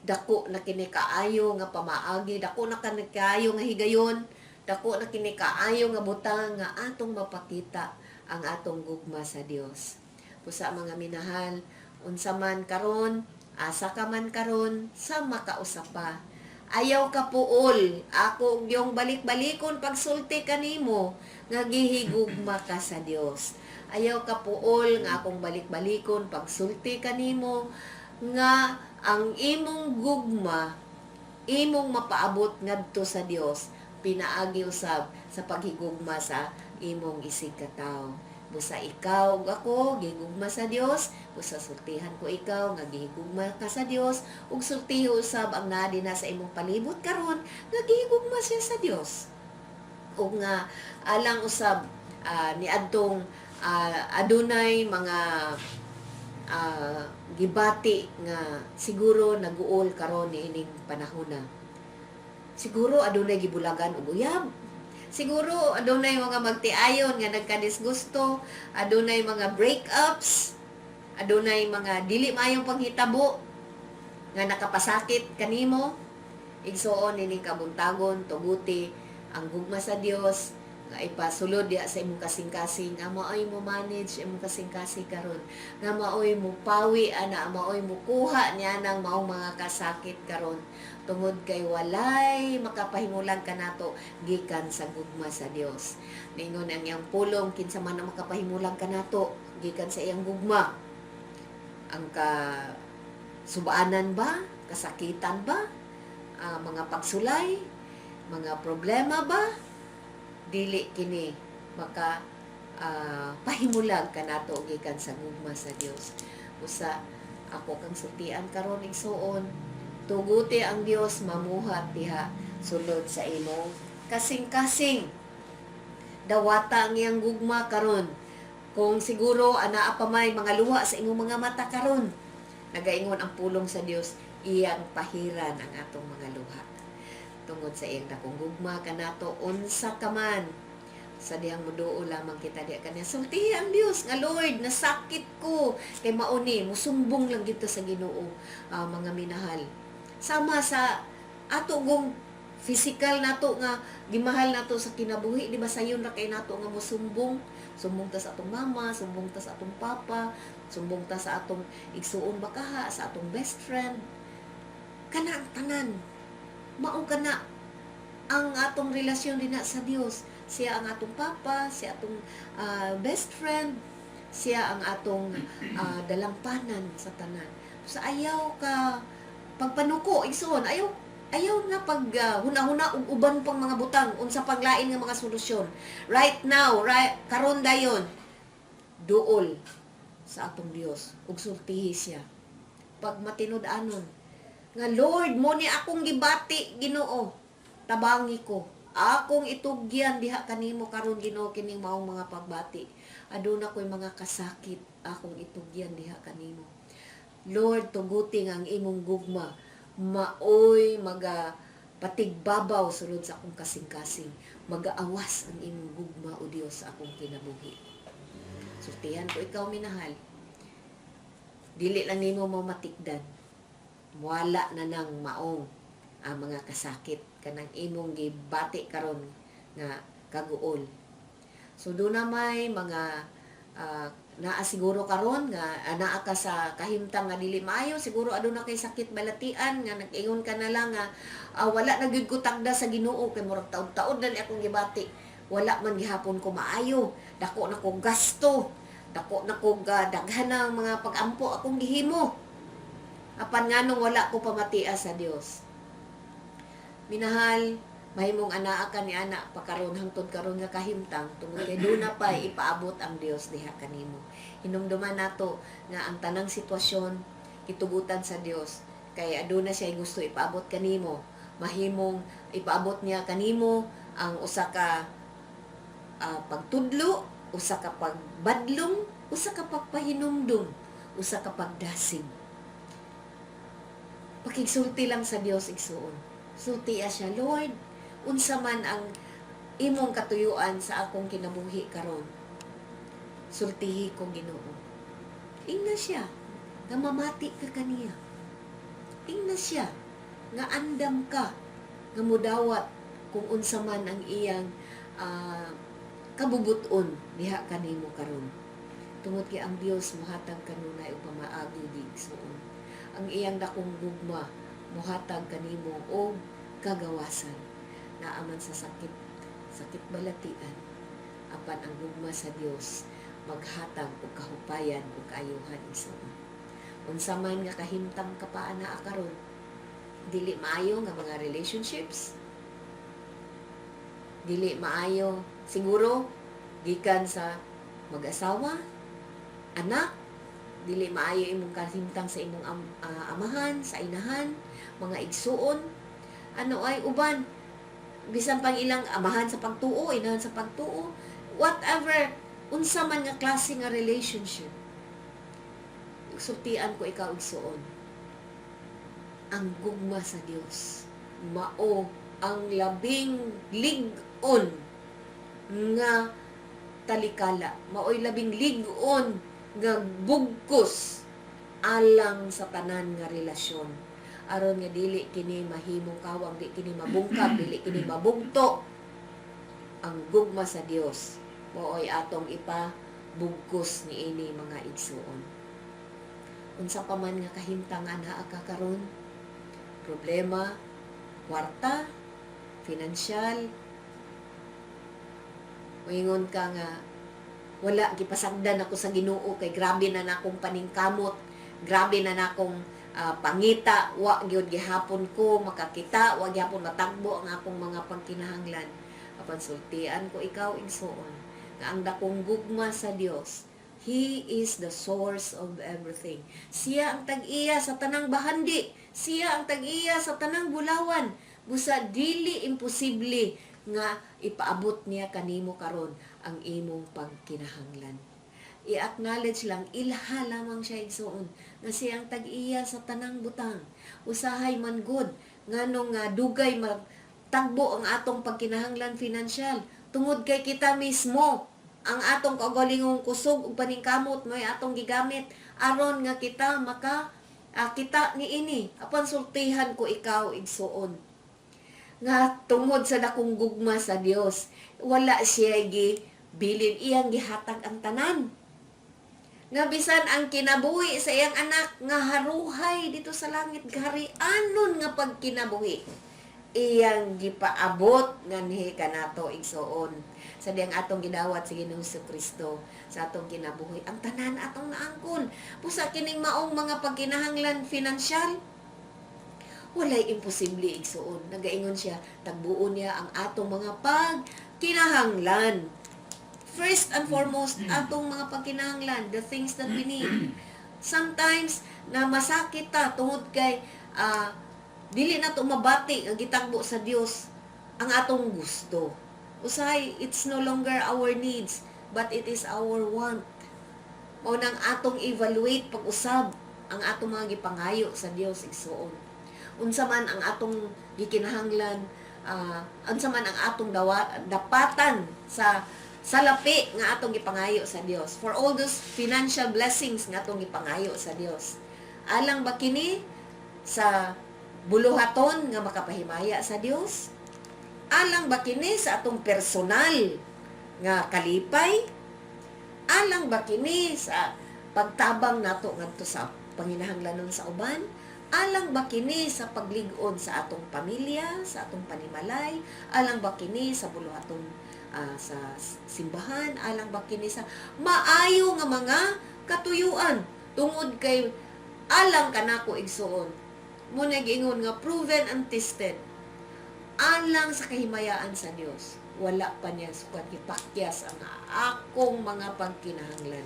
Speaker 1: dako na kini kaayo nga pamaagi, dako na kini kaayo nga higayon, dako na kini kaayo nga butang nga atong mapakita ang atong gugma sa Dios. Pusa mga minahal, unsa man karon, asa ka man karon, sa makausapa. Ayaw ka puol, ako yung balik-balikon pagsulti kanimo nga gihigugma ka sa Dios. Ayaw ka puol nga akong balik-balikon pagsulti kanimo nga ang imong gugma, imong mapaabot ngadto sa Dios, pinaagi usab sa paghigugma sa imong isig katawo. Busa ikaw ug ako gihigugma sa Dios, busa sultihan ko ikaw nga gihigugma ka sa Dios, ug sultiho usab ang naa dinha sa imong palibot karon nga gihigugma siya sa Dios. Ug nga alang usab niadtong adunay mga gibati nga siguro naguol karon niining panahona. Siguro adunay gibulagan og uyab. Siguro adunay mga magtiayon nga nagkadisgusto, adunay mga breakups, adunay mga dili maayong panghitabo nga nakapasakit kanimo. Igsuon nining kabuntagon tuguti ang gugma sa Dios nga ipasulod diha sa imong kasing-kasing nga maoy mo manage imong kasing-kasing karon, nga maoy mo pawi ana, maoy mo kuha niya nang maong mga kasakit karon, tungod kay walay makapahimulan kanato gikan sa gugma sa Dios. Ningon ang iyang pulong kinsa man ang makapahimulan kanato gikan sa iyang gugma. Ang kasubaanan ba, kasakitan ba, mga pagsulay, mga problema ba, dili kini maka pahimulag kanato gikan sa gugma sa Dios. Usa ako kang sultian karon igsuon, tuguti ang Dios mamuhat diha sulod sa imong kasing-kasing. Dawata ang iyang gugma karon. Kung siguro anaa pa may mga luha sa imong mga mata karon, nagaingon ang pulong sa Dios, iyang pahiran ang atong mga luha. Tungod sa iyang dakong gugma kanato unsa ka man sa diyang muduo lamang kita diha kaniya sulti ang Dios nga Lord nasakit ko kay mauni musumbong lang gito sa Ginoo. Mga minahal, sama sa ato gong physical nato nga gimahal nato sa kinabuhi, di ba sayon ra kay nato nga musumbong, sumbong ta sa atong mama, sumbong ta sa atong papa, sumbong ta sa atong igsuon bakaha, sa atong best friend, kana ang tanan maong kana ang atong relasyon din sa Dios. Siya ang atong papa, siya atong best friend, Siya ang atong dalampanan sa tanan. So ayaw ka pagpanuko igsoon, ayaw na pag huna-huna ug uban pang mga butang unsa paglain nga mga solusyon. Right now, karon dayon duol sa atong Dios ug sultihi siya. Pag matinud-anon nga Lord mo ni akong gibati Ginoo, tabangi ko. Akong itugyan diha kanimo karon Ginoo kining maong mga pagbati. Aduna ko'y mga kasakit, akong itugyan diha kanimo. Lord, tuguting ang imong gugma, maoy patigbabaw sulod sa akong kasing-kasing. Magaawas ang imong gugma o Dios sa akong kinabuhi. Sultihan ko ikaw minahal. Dili lang nimo mo matikdan. Wala na nang maong ang mga kasakit kanang imong gibati karon nga kaguol. So doon na may mga naa siguro karon nga anaa ka sa kahimtang nga dili maayo, siguro aduna kay sakit balatian nga nag-ingon ka na lang nga wala na gyud ko tagda sa Ginoo kay murag taud-taud dali akong gibati. Wala man gihapon ko maayo, dako na ko gasto, dako na ko daghan ng mga pag-ampo akong gihimo. Apan nganong wala ko pamatia sa Dios. Minahal, mahimong anaa ka ni ana pakaron hangtod karon nga kahimtang tungod kay duna pa ipaabot ang Dios diha kanimo. Hinumduman nato nga ang tanang sitwasyon itugutan sa Dios kay aduna siya gusto ipaabot kanimo. Mahimong ipaabot niya kanimo ang usa ka pagtudlo, usa ka pagbadlong, usa ka pagpahinumdum, usa ka pagdasig. Pakigsulti lang sa Dios igsuon. Sultiya siya, Lord, unsa man ang imong katuyuan sa akong kinabuhi karon. Sultihi ko Ginoo. Ingna siya nga mamati ka kaniya. Ingna siya nga andam ka nga mudawat kung unsa man ang iyang kabubuton diha kanimo karon. Tungod kay ang Dios mohatag kanunay og pamaagi digsoon. Ang iyang dakong gugma mohatag kanimo og kagawasan naaman sa sakit balatian. Apan ang gugma sa Dios maghatag og kahupayan ug kaayuhan igsoon. Unsa man nga kahimtang ka pa anaa karon, dili maayo nga mga relationships, dili maayo siguro gikan sa mag-asawa, anak, dili maayo imong kahimtang sa imong amahan, sa inahan, mga igsuon, ano ay uban bisan pang ilang amahan sa pagtuo, inahan sa pagtuo, whatever, unsa man nga klase nga relationship. Sultian ko ikaw igsuon. Ang gugma sa Dios mao ang labing lig-on nga talikala, mao'y labing lig-on nga bugkos alang sa tanan nga relasyon. Aron nga dili kini mahimong kawang, dili kini mabungkag, dili kini mabugto. Ang gugma sa Dios mao'y atong ipabugkos niini mga igsuon. Unsa pa man nga kahimtang anaa ka karon, problema, kwarta, financial, moingon ka nga wala gipasagdan ako sa Ginoo kay grabe na nakong paningkamot, grabe na nakong pangita, wa gyud gihapon ko makakita, wa gyapon matagbo ang akong mga pagkinahanglan. Apan sultian ko ikaw igsuon nga ang dakong gugma sa Dios, He is the source of everything. Siya ang tag-iya sa tanang bahandi, siya ang tag-iya sa tanang bulawan. Busa dili imposible nga ipaabot niya kanimo karon ang imong pagkinahanglan. I-acknowledge lang, ilha lamang siya igsuon nga siyang tag-iya sa tanang butang. Usahay man good nganong dugay magtagbo ang atong pagkinahanglan financial tungod kay kita mismo ang atong kaugalingong kusog ug paningkamot mo'y atong gigamit aron nga kita kita niini. Apan sultihan ko ikaw igsuon nga tungod sa dakong gugma sa Dios, wala siya bilin iyang gihatag ang tanan. Nga bisan ang kinabuhi sa iyang anak nga haruhay dito sa langit, garianon nga pagkinabuhi. iyang gipaabot nganhi kanato igsoon sa diyang atong gidawat sa Ginoong Kristo sa atong kinabuhi ang tanan atong naangkon busa kining maong mga pagkinahanglan financial walay imposible igsoon nagaingon siya tagbuo niya ang atong mga pagkinahanglan first and foremost atong mga pagkinahanglan the things that we need sometimes na masakit ta tungod kay dili na to mabati ang gitagbo sa Dios ang atong gusto. Usahay, it's no longer our needs, but it is our want. Mao nang atong evaluate pag-usab ang atong mga gipangayo sa Dios igsoon. Unsa man ang atong gikinahanglan, unsa man ang atong dapatan sa salapi nga atong gipangayo sa Dios. For all those financial blessings nga atong gipangayo sa Dios. Alang ba kini sa buluhaton nga makapahimaya sa Dios? Alang ba kini sa atong personal nga kalipay? Alang ba kini sa pagtabang nato ngadto sa panginahanglanon sa uban? Alang ba kini sa paglig-on sa atong pamilya, sa atong panimalay? Alang ba kini sa buluhaton sa simbahan? Alang ba kini sa maayo nga mga katuyuan tungod kay alang kanako igsuon? Muna giingon nga proven and tested alang sa kahimayaan sa Dios wala pa niya sukat gipakyas ang akong mga pagkinahanglan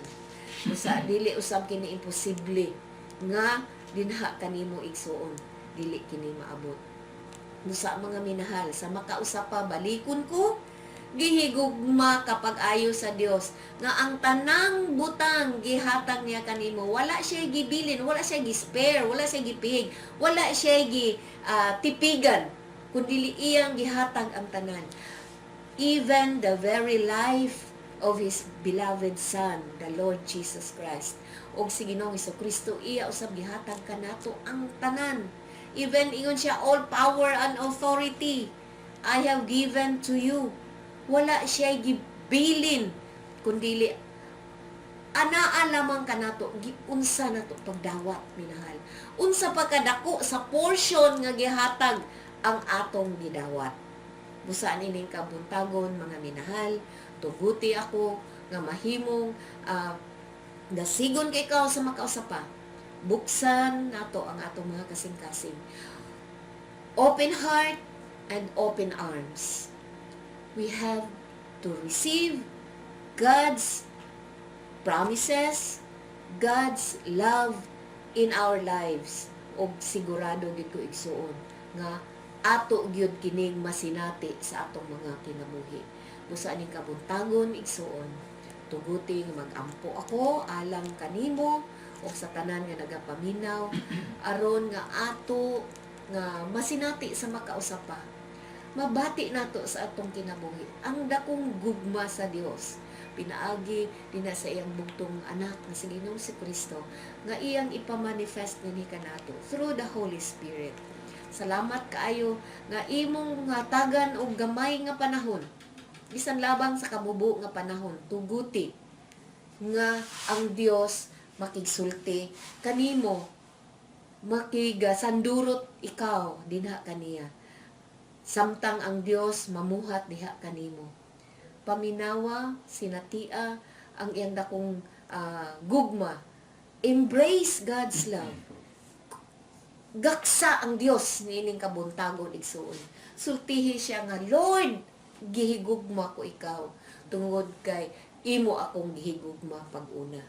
Speaker 1: usa dili usab kini imposible nga dinha kanimo igsuon dili kini maabot usa mga minahal sa makausapa balikon ko gihigugma kapag ayo sa Dios nga ang tanang butang gihatag niya kanimo wala siya gibilin wala siya gispare wala siya gipihig wala siya tipigan kundi iyang gihatag ang tanan even the very life of His beloved Son the Lord Jesus Christ og si Ginoong Hesukristo iya usab gihatag kanato ang tanan even ingon siya all power and authority I have given to you wala siya gibilin kundi anaa lamang kanato giunsa nato pagdawat minahal unsa pa kadako sa portion nga gihatag ang atong gidawat busa nining kabuntagon mga minahal tuguti ako nga mahimong dasigon kay ikaw sa makausapa buksan nato ang atong mga kasing-kasing open heart and open arms. We have to receive God's promises, God's love in our lives. Og sigurado gid ko igsuon nga ato gyud kining masinati sa atong mga kinabuhi. Busa ning kabuntagon igsuon, tuguti nga mag-ampo ako alang kanimo o sa tanan nga nagapaminaw aron nga ato nga masinati sa makausapa. Mabati nato sa atong kinabuhi ang dakong gugma sa Dios pinaagi dinha sa iyang bugtong anak nga si Ginoong Kristo nga iyang ipamanifest nini kanato through the Holy Spirit. Salamat kaayo nga imong hatagan og gamay nga panahon bisan labang sa kamubo nga panahon tuguti nga ang Dios makigsulti kanimo makigasandurot ikaw dinha kaniya samtang ang Dios mamuhat diha kanimo. Paminawa, sinatia ang iyang dakong gugma. Embrace God's love. Gaksa ang Dios niining kabuntagon igsuon. Sultihi siya nga, Lord, gihigugma ko ikaw tungod kay imo akong gihigugma pag-una.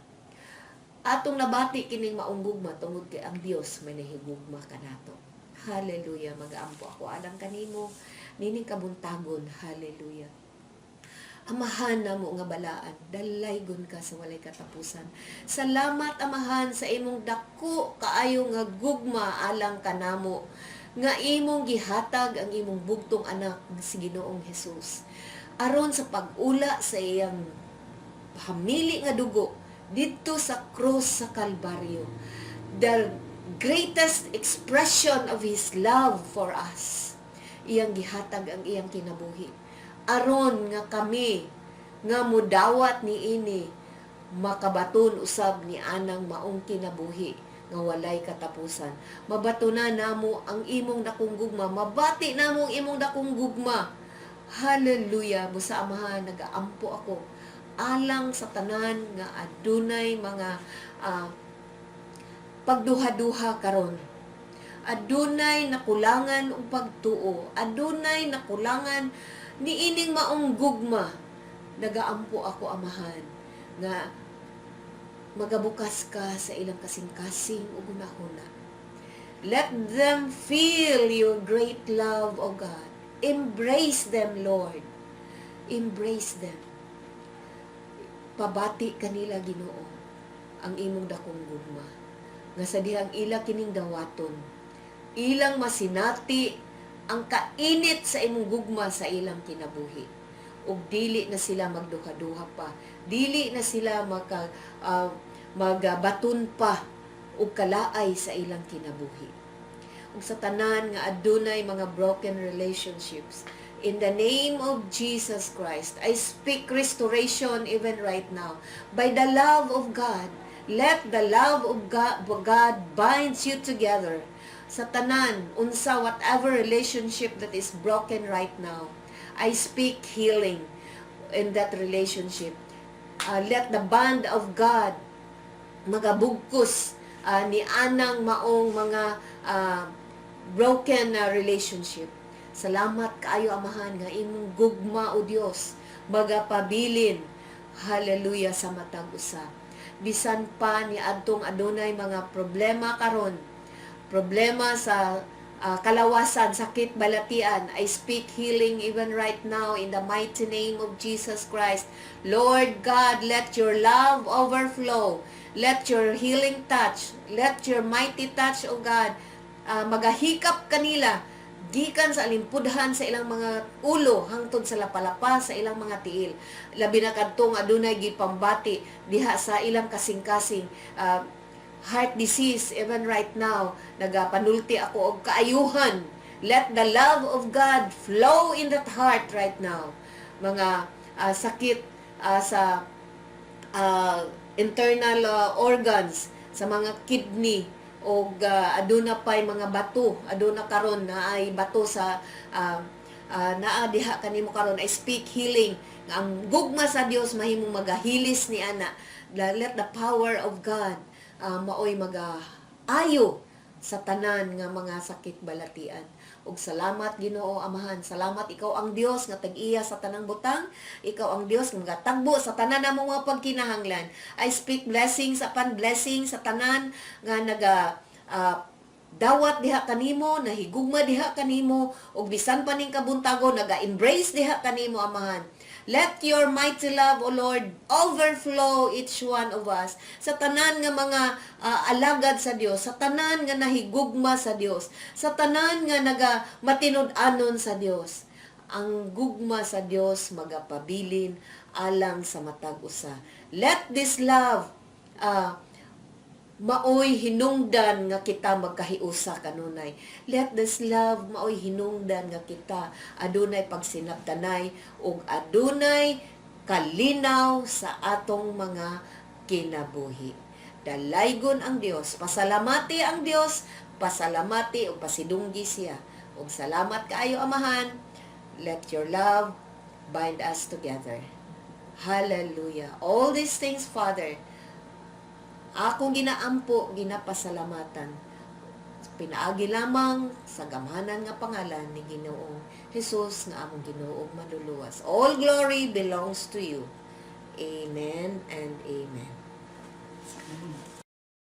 Speaker 1: Atong nabati kining maong gugma tungod kay ang Dios may nahigugma kanato. Hallelujah, mag-aampo ako alang kanimo nining kabuntagon. Hallelujah. Amahan na mo nga balaan, dalaygon ka sa walay katapusan. Salamat amahan sa imong dako kaayo nga gugma alang kanamo nga imong gihatag ang imong bugtong anak si Ginoong Hesus aron sa pag-ula sa iyang hamili nga dugo didto sa cross sa Kalbaryo. The greatest expression of His love for us. Iyang gihatag ang iyang kinabuhi. Aron nga kami nga mudawat ni ini makabaton usab ni anang maong kinabuhi nga walay katapusan. Mabatunan namo ang imong dakong gugma, mabati namo ang imong dakong gugma. Hallelujah. Busa Amahan, nagaampo ako alang sa tanan nga adunay mga pagduha-duha karon. Adunay nakulangan og pagtuo, adunay nakulangan niining maong gugma. Nagaampo ako Amahan nga magabukas ka sa ilang kasing-kasing ug hunahuna. Let them feel your great love, O God. Embrace them, Lord. Embrace them. Pabati kanila Ginoo ang imong dakong gugma. Nga sa dihang ila kining dawaton, ilang masinati ang kainit sa imong gugma sa ilang kinabuhi. Ug dili na sila magduha-duha pa. Dili na sila magabaton pa ug kalaay sa ilang kinabuhi. Ug sa tanan nga adunay mga broken relationships, in the name of Jesus Christ, I speak restoration even right now. By the love of God, let the love of God binds you together. Sa tanan, unsa whatever relationship that is broken right now, I speak healing in that relationship. Let the bond of God magabugkos ni anang maong mga broken relationship. Salamat kaayo Amahan nga imong gugma o Dios magapabilin, hallelujah, sa matag usa. Bisan pa ni adtong adunay mga problema karon, problema sa kalawasan, sakit, balatian, I speak healing even right now in the mighty name of Jesus Christ. Lord God, let your love overflow. Let your healing touch, let your mighty touch, O God, magahikap kanila gikan sa alimpudhan sa ilang mga ulo hangtod sa lapalapa sa ilang mga tiil. Labi na kadtong adunay gipambati diha sa ilang kasing-kasing heart disease even right now. Nagapanulti ako og kaayuhan. Let the love of God flow in that heart right now. Mga sakit sa internal organs, sa mga kidney, o aduna pay mga bato, aduna karon na ay bato sa naa diha kanimo karon. I speak healing. Ang gugma sa Dios mahimong magahilis ni ana. Let the power of God maoy magaayo sa tanan nga mga sakit balatian. Ug salamat Ginoo Amahan, salamat ikaw ang Dios nga tag-iya sa tanang butang, ikaw ang Dios nga magatagbo sa tanan namong mga pagkinahanglan. I speak blessings upon blessings sa tanan nga dawat diha kanimo, nahigugma diha kanimo, ug bisan pa ning kabuntago naga-embrace diha kanimo Amahan. Let your mighty love, O Lord, overflow each one of us. Sa tanan nga mga alagad sa Dios, sa tanan nga nahigugma sa Dios, sa tanan nga matinud-anon sa Dios. Ang gugma sa Dios magapabilin alang sa matag usa. Let this love maoy hinungdan nga kita magkahiusa kanunay. Let this love maoy hinungdan nga kita adunay pagsinabtanay ug adunay kalinaw sa atong mga kinabuhi. Dalaygon ang Dios, pasalamati ang Dios, pasalamati ug pasidunggi siya. Ug salamat kaayo Amahan. Let your love bind us together. Hallelujah. All these things, Father, akong ginaampo, ginapasalamatan. Pinaagi lamang sa gamhanan nga pangalan ni Ginoong Jesus nga among Ginoong manluluwas. All glory belongs to you. Amen and amen.